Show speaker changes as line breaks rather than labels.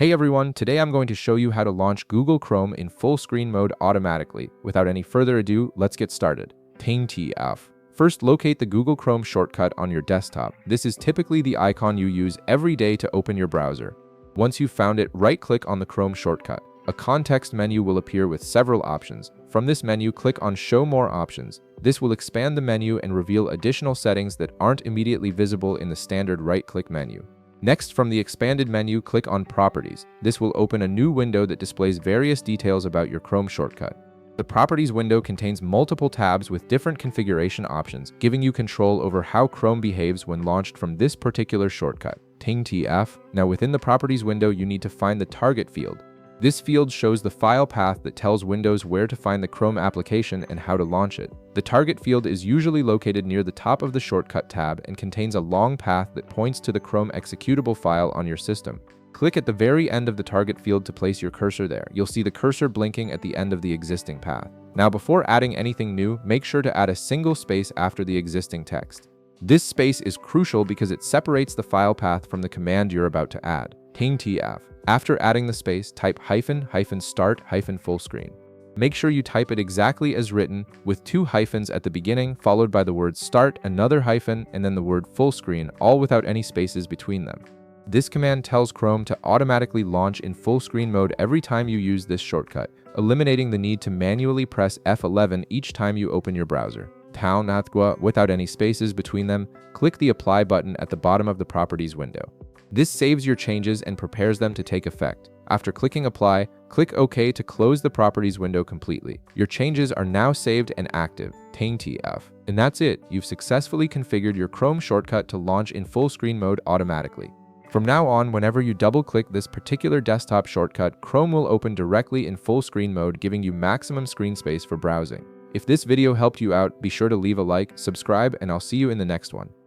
Hey everyone, today I'm going to show you how to launch Google Chrome in full screen mode automatically. Without any further ado, let's get started. Ting TF. First, locate the Google Chrome shortcut on your desktop. This is typically the icon you use every day to open your browser. Once you've found it, right-click on the Chrome shortcut. A context menu will appear with several options. From this menu, click on Show More Options. This will expand the menu and reveal additional settings that aren't immediately visible in the standard right-click menu. Next, from the expanded menu, click on Properties. This will open a new window that displays various details about your Chrome shortcut. The Properties window contains multiple tabs with different configuration options, giving you control over how Chrome behaves when launched from this particular shortcut. Ting TF. Now within the Properties window, you need to find the Target field. This field shows the file path that tells Windows where to find the Chrome application and how to launch it. The target field is usually located near the top of the Shortcut tab and contains a long path that points to the Chrome executable file on your system. Click at the very end of the target field to place your cursor there. You'll see the cursor blinking at the end of the existing path. Now, before adding anything new, make sure to add a single space after the existing text. This space is crucial because it separates the file path from the command you're about to add. Ting TF. After adding the space, type "-start "full screen". Make sure you type it exactly as written, with 2 hyphens at the beginning, followed by the word start, another hyphen, and then the word full screen, all without any spaces between them. This command tells Chrome to automatically launch in full screen mode every time you use this shortcut, eliminating the need to manually press F11 each time you open your browser. Tao Nathgwa, without any spaces between them, click the Apply button at the bottom of the Properties window. This saves your changes and prepares them to take effect. After clicking Apply, click OK to close the Properties window completely. Your changes are now saved and active. Ting TF. And that's it. You've successfully configured your Chrome shortcut to launch in full screen mode automatically. From now on, whenever you double-click this particular desktop shortcut, Chrome will open directly in full screen mode, giving you maximum screen space for browsing. If this video helped you out, be sure to leave a like, subscribe, and I'll see you in the next one.